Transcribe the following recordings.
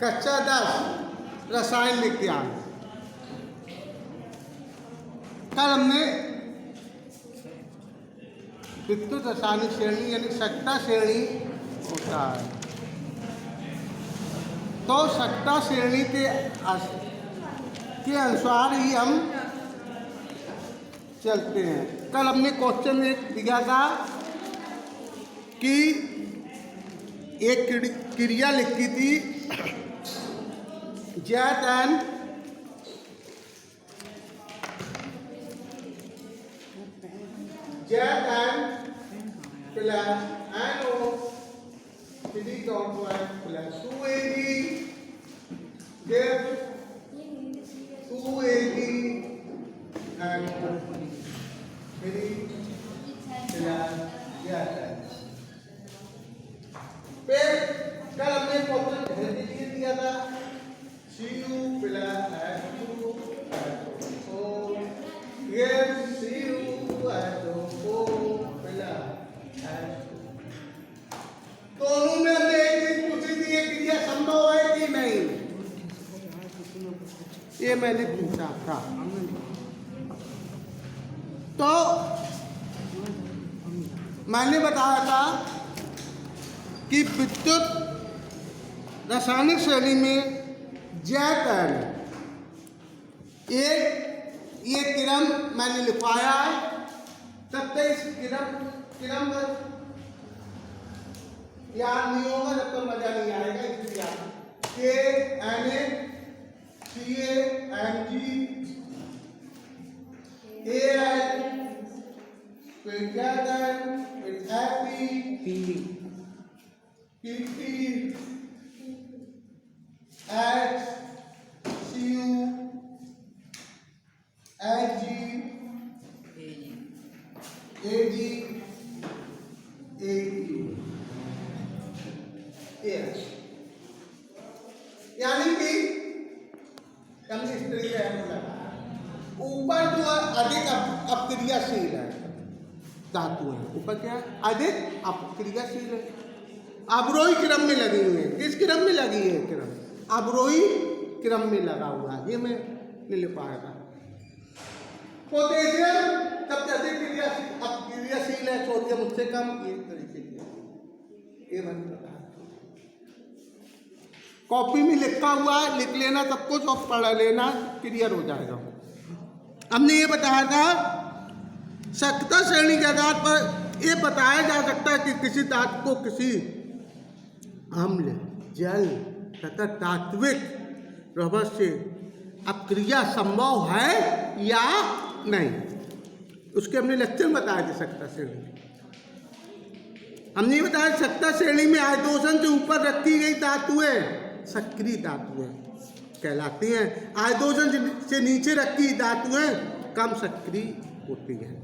कक्षा 10 रसायन विज्ञान। कल हमने विद्युत रासायनिक श्रेणी यानी सट्टा श्रेणी होता है, तो सट्टा श्रेणी के अनुसार ही हम चलते हैं। कल हमने क्वेश्चन एक दिया था कि एक क्रिया लिखी थी Z plus NO 3.1 plus 2AG give 2AG and 3 plus Z। फिर कल हमने क्वेश्चन हेल्दी लिए दिया था Cu plus H2 SO give Cu SO4 plus H2। दोनों में हमने एक चीज पूछी थी, ये क्रिया संभव है कि नहीं, ये मैंने पूछा था। तो मैंने बताया था कि विद्युत रासायनिक श्रेणी में Z ये क्रम मैंने लिखवाया है, तब तक इस क्रम याद नहीं होगा, जब तक मजा नहीं आएगा। इसलिए K Na Ca Mg Al फिर Z फिर Fe Pp H Cu Ag Ag Aq यानी कि हमने इस तरीके से ऊपर जो अधिक अपक्रियाशील है धातु है, ऊपर क्या है अधिक अपक्रियाशील है, अवरोही क्रम में लगी हुई है। किस क्रम में लगी है? क्रम अवरोही क्रम में लगा हुआ है, ये मैं नहीं लिख पाया था। पोटेशियम सबसे अधिक अपक्रियाशील है, सोडियम उससे कम, एक तरीके से ये बनता है। कॉपी में लिखा हुआ है, लिख लेना सब कुछ और पढ़ लेना, क्लियर हो जाएगा। हमने ये बताया था सट्टा श्रेणी के आधार पर ये बताया जा सकता है कि किसी धातु को किसी अम्ल जल तथा तात्विक प्रभाव से अपक्रिया संभव है या नहीं, उसके हमने लक्षण बताए थे। सट्टा श्रेणी हमने बताया सट्टा श्रेणी में आयतोषण से ऊपर रखी गई धातुएं सक्रिय धातुएं कहलाती हैं, आयतोषण से नीचे रखी धातुएं कम सक्रिय होती हैं।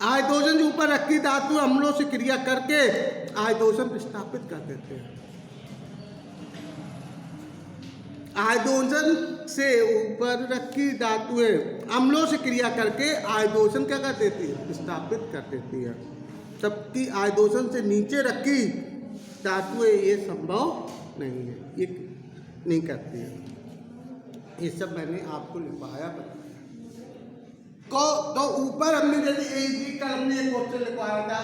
आयतोषण से ऊपर रखी धातु अम्लों से क्रिया करके आयतोषण विस्थापित कर देते हैं। आयतोषण से ऊपर रखी धातुएं अम्लों से क्रिया करके आयतोषण क्या कर देती है? विस्थापित कर देती है। जबकि आयतोषण से नीचे रखी धातुएं ये संभव नहीं है, ये नहीं करती है। ये सब मैंने आपको लिखवाया को। तो ऊपर हमने जैसे Ag का हमने एक क्वेश्चन लिखवाया था।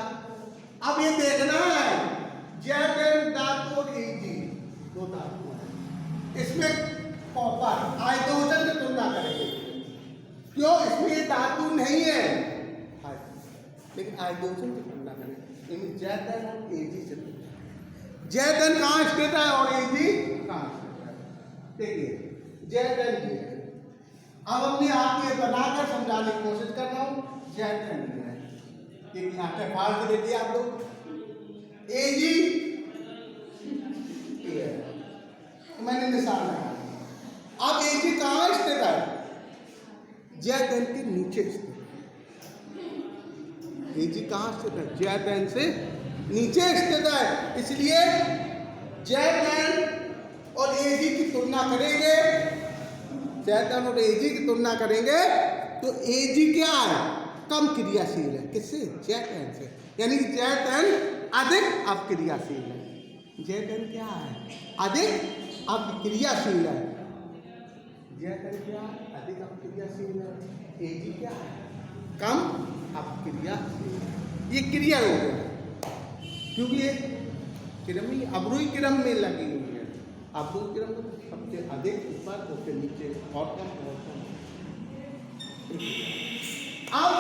अब ये देखना है Z धातु और Ag दो धातु है, इसमें कॉपर आयतोषण से तुलना करेंगे। क्यों? इसमें ये धातु नहीं है, लेकिन आयतोषण से तुलना करेंगे। Z और Ag से Z कहाँ स्थित है और Ag कहाँ स्थित है? देखिए Z अब हमने आपको ये बनाकर समझाने की कोशिश कर रहा हूँ। Z है, एक यहाँ पे फाड़ के देखिए आप लोग, Ag मैंने निशान लगाया। अब Ag कहाँ स्थित है? Z के नीचे स्थित है। Ag कहाँ स्थित है? Z से नीचे स्थित है, इसलिए Z और Ag की तुलना करेंगे, Z और Ag की तुलना करेंगे तो Ag क्या है? कम क्रियाशील है। किससे? Zn से, यानी Zn अधिक अपक्रियाशील है। Zn क्या है? अधिक अपक्रियाशील है। जैतन क्या अधिक अपक्रियाशील है, एजी क्या है कम अपक्रियाशील। ये क्रिया हो गया क्योंकि ये क्रम ही अवरोही क्रम में लगी हुई है। अवरोही क्रम में सबसे अधिक ऊपर उसके नीचे और कम और कम। अब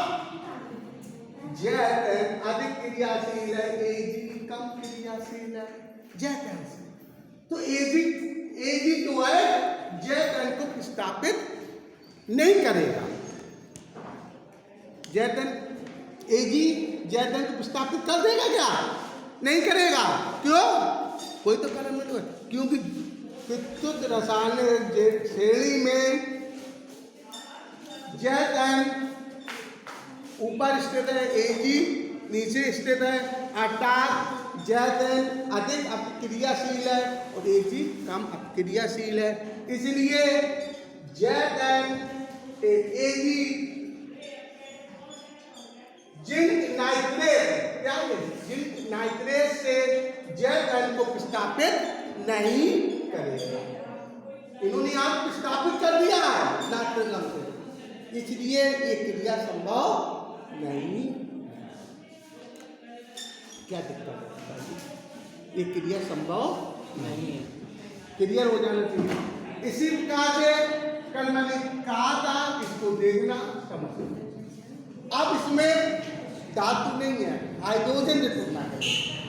जैतन अधिक क्रियाशील है, एजी कम क्रियाशील है। जैतन से तो एजी जो है जैतन को विस्थापित नहीं करेगा। एजी जैतन को विस्थापित कर देगा क्या? नहीं करेगा। क्यों? कोई तो कारण नहीं है, क्योंकि विद्युत रासायनिक श्रेणी में जैतन ऊपर स्थित है, एजी नीचे स्थित है, अर्थात जैतन अधिक अपक्रियाशील है और एजी कम अपक्रियाशील है। इसलिए जैतन एजी जिंक नाइट्रेट से जैतन को विस्थापित नहीं करेगा। इन्होंने आप विस्थापित कर दिया है नाइट्रोजन से, इसलिए ये क्रिया संभव नहीं। क्या दिक्कत है? ये क्रिया संभव नहीं है, क्लियर हो जाना चाहिए। इसी प्रकार से कल मैंने कहा था इसको देखना समझना। अब इसमें धातु नहीं है, हाइड्रोजन से तुलना है।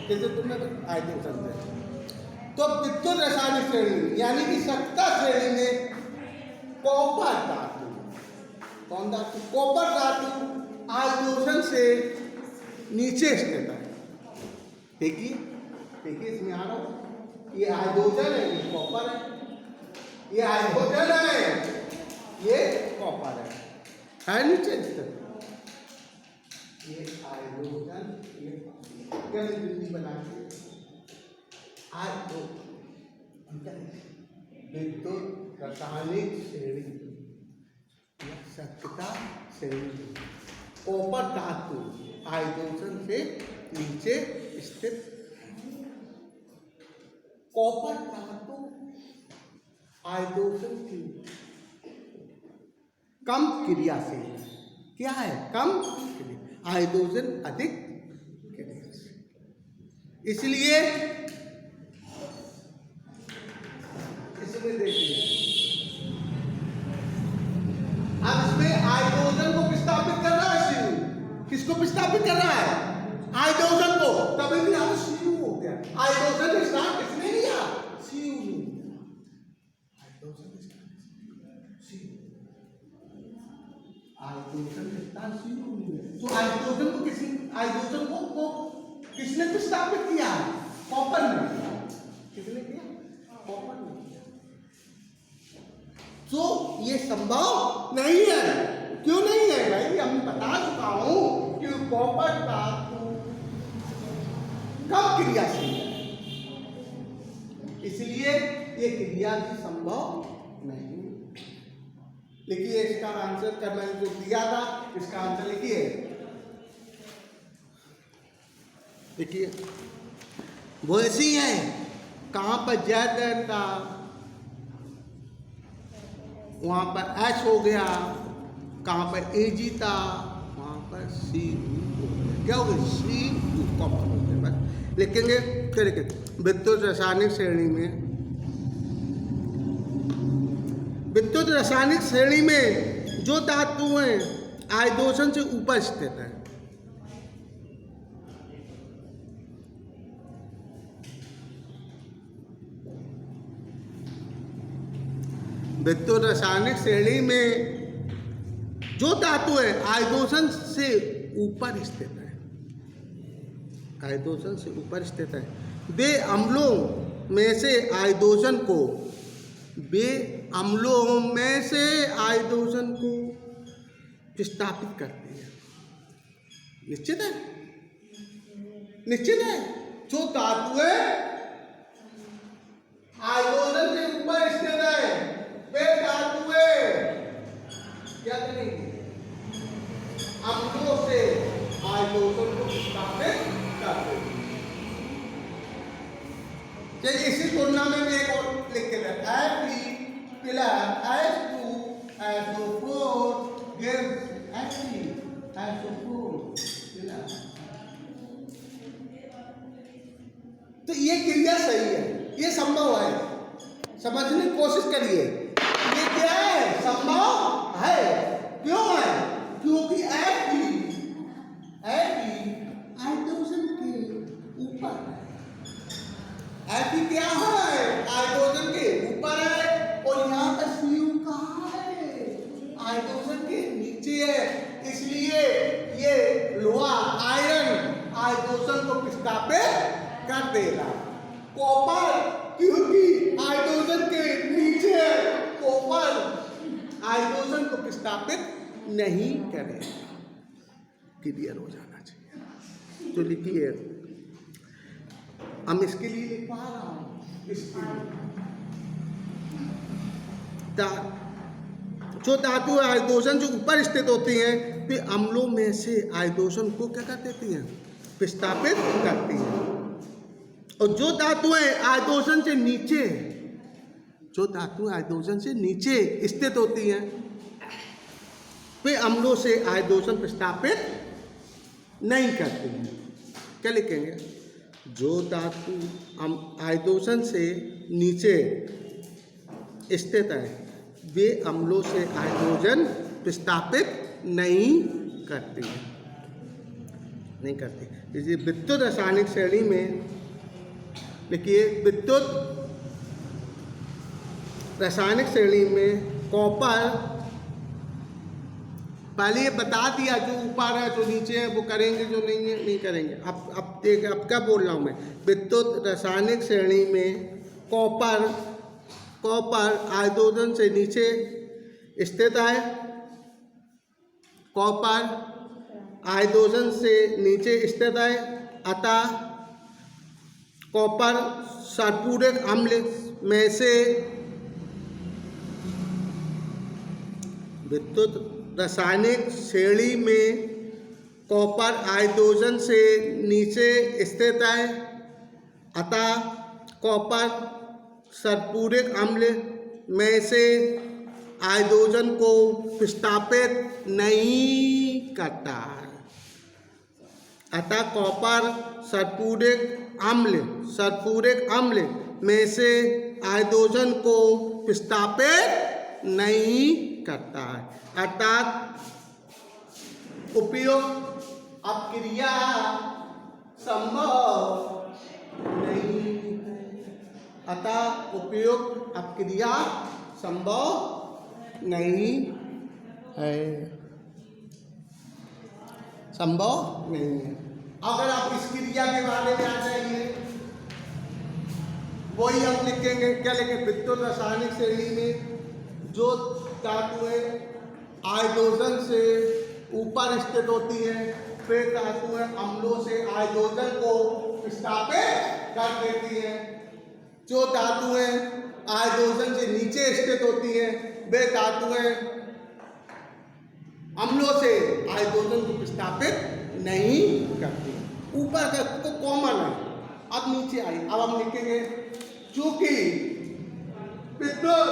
किससे तुलना है? हाइड्रोजन से। तो विद्युत रासायनिक श्रेणी यानी कि सत्ता श्रेणी में कॉपर धातु, कौन धातु? कॉपर धातु हाइड्रोजन से नीचे स्थित है। देखिए इसमें आ रहा हूं, ये हाइड्रोजन है, ये कॉपर है। ये हाइड्रोजन है, ये कॉपर है नीचे स्थित। ये हाइड्रोजन, ये क्या बिंदु बना के आज तो विद्युत रासायनिक श्रेणी सत्ता श्रेणी कॉपर धातु हाइड्रोजन से नीचे स्थित। कॉपर धातु हाइड्रोजन की कम क्रियाशील है। क्या है? कम क्रिया, हाइड्रोजन अधिक क्रियाशील। इसलिए इसमें देखिए, अब इसमें हाइड्रोजन को विस्थापित कर रहा है सीयू। किसको विस्थापित कर रहा है? हाइड्रोजन को। तभी भी यहाँ सीयू हो गया। हाइड्रोजन का स्थान किसने लिया? सीयू ने। हाइड्रोजन का स्थान सीयू, हाइड्रोजन का स्थान सीयू ने। तो हाइड्रोजन को किसने विस्थापित किया? कॉपर ने। किसने किया? कॉपर ने किया। तो ये संभव नहीं है। क्यों नहीं है भाई? हम बता चुका हूं कि कॉपर धातु कम क्रियाशील है, इसलिए ये क्रिया भी संभव नहीं। लिखिए इसका आंसर कर, मैंने जो दिया था इसका आंसर लिखिए। देखिए वो ऐसी है, कहां पर जैतन था वहां पर एच हो गया, कहां पर एजी था वहां पर सी क्या हो गया? सी कॉपर हो गया। बस लिखेंगे क्या लिखेंगे? विद्युत रासायनिक श्रेणी में, विद्युत रासायनिक श्रेणी में जो धातु हैं हाइड्रोजन से ऊपर स्थित है। विद्युत रासायनिक श्रेणी में जो धातु है हाइड्रोजन से ऊपर स्थित है, हाइड्रोजन से ऊपर स्थित है, वे अम्लों में से हाइड्रोजन को, वे अम्लों में से हाइड्रोजन को विस्थापित करते हैं। निश्चित है, निश्चित है। जो धातु है हाइड्रोजन से ऊपर स्थित है, वे धातुएं क्या करेंगे? अम्लों से हाइड्रोजन को विस्थापित कर देंगे। चलिए इसी तुलना में एक और लिख के pillar SO4 gives SO4 pillar। तो ये क्रिया सही है, ये संभव है, समझने की कोशिश करिए। ये क्या है? संभव है। क्यों है? क्योंकि Fe हाइड्रोजन के ऊपर है। Fe क्या है? हाइड्रोजन के ऊपर है। और यहाँ पर Cu कहाँ है? हाइड्रोजन के नीचे है। इसलिए ये लोहा आयरन हाइड्रोजन को विस्थापित कर देगा। कॉपर क्योंकि हाइड्रोजन के नीचे है, कॉपर हाइड्रोजन को विस्थापित नहीं करेगा। क्लियर हो जाना चाहिए। तो लिखिए, हम इसके लिए लिख पा रहा हूं, इसके लिए जो धातु हाइड्रोजन जो ऊपर स्थित होती हैं, वे अम्लों में से हाइड्रोजन को क्या कर देती हैं? विस्थापित करती हैं। और जो धातुएं हाइड्रोजन से नीचे, जो धातु हाइड्रोजन से नीचे स्थित होती हैं, वे अम्लों से हाइड्रोजन विस्थापित नहीं करती हैं। क्या लिखेंगे? जो धातु हाइड्रोजन से नीचे स्थित है, वे अम्लों से हाइड्रोजन विस्थापित नहीं करती हैं, नहीं करती। जैसे विद्युत रासायनिक श्रेणी में देखिए, विद्युत रासायनिक श्रेणी में कॉपर, पहले ये बता दिया, जो ऊपर है जो नीचे है वो करेंगे, जो नहीं है नहीं करेंगे। अब देख, अब क्या बोल रहा हूँ मैं? विद्युत रासायनिक श्रेणी में कॉपर हाइड्रोजन से नीचे स्थित है। कॉपर हाइड्रोजन से नीचे स्थित है, अतः कॉपर सल्फ्यूरिक अम्ल में से विद्युत रासायनिक श्रेणी में कॉपर हाइड्रोजन से नीचे स्थित है, अतः कॉपर सल्फ्यूरिक अम्ल में से हाइड्रोजन को विस्थापित नहीं करता है। अतः कॉपर सल्फ्यूरिक अम्ल में से हाइड्रोजन को विस्थापित नहीं करता है। अर्थात उपयोग अपक्रिया संभव नहीं है। अतः उपयोग अपक्रिया संभव नहीं है, संभव नहीं है। अगर आप इस क्रिया के बारे में आ जाइए, वही हम लिखेंगे। क्या लिखेंगे? विद्युत रासायनिक श्रेणी में जो धातुएं हाइड्रोजन से ऊपर स्थित होती हैं, वे धातुएं अम्लों से हाइड्रोजन को विस्थापित कर देती हैं। जो धातुएं हाइड्रोजन से नीचे स्थित होती हैं, वे धातुएं अम्लों से हाइड्रोजन को विस्थापित नहीं करती। ऊपर का तो कॉमन है, अब नीचे आई। अब हम लिखेंगे, चूंकि विद्युत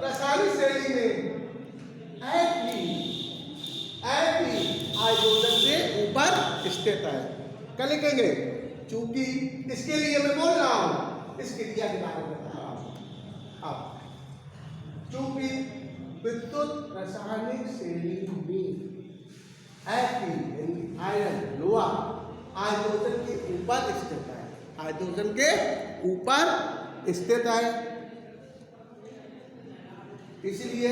रासायनिक श्रेणी में Fe हाइड्रोजन से ऊपर स्थित है। क्या लिखेंगे? चूंकि, इसके लिए मैं बोल रहा हूं, इस क्रिया के बारे में बता रहा हूं। अब चूंकि विद्युत रासायनिक श्रेणी में Fe आयरन लोहा हाइड्रोजन के ऊपर स्थित है, हाइड्रोजन के ऊपर स्थित है, इसलिए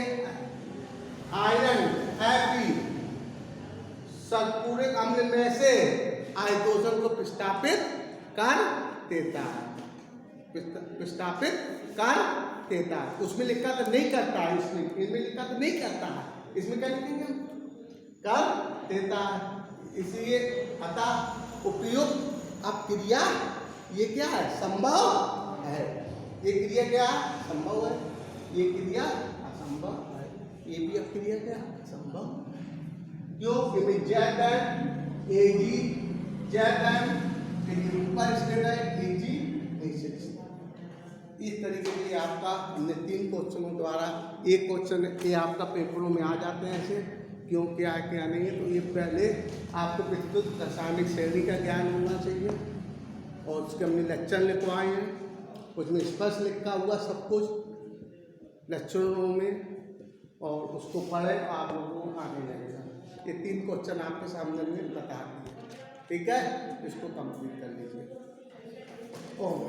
आयरन Fe सल्फ्यूरिक अम्ल में से हाइड्रोजन को विस्थापित कर देता है, विस्थापित कर देता है। उसमें लिखा तो नहीं करता है, इसमें लिखा तो नहीं करता है, इसमें क्या लिखेंगे? कर देता है। इसलिए अतः उपयुक्त अपक्रिया ये क्या है? संभव है। ये क्रिया क्या है? संभव है। ये क्रिया असंभव है। ये भी अपक्रिया क्या है? संभव। क्यों? क्योंकि जेड एजी जेड ऊपर स्थित है, एजी नीचे स्थित है। इस तरीके से आपका हमने 3 क्वेश्चनों द्वारा एक क्वेश्चन ये आपका पेपरों में आ जाते हैं ऐसे क्यों क्या है क्या नहीं है। तो ये पहले आपको विद्युत रासायनिक श्रेणी का ज्ञान होना चाहिए और उसके हमने लेक्चर लिखवाए हैं, उसमें स्पष्ट लिखा हुआ सब कुछ लेक्चरों में, और उसको पढ़े आप लोगों को आगे लगेगा। ये 3 क्वेश्चन आपके सामने में बता दिए, ठीक है, इसको कंप्लीट कर लीजिए। ओह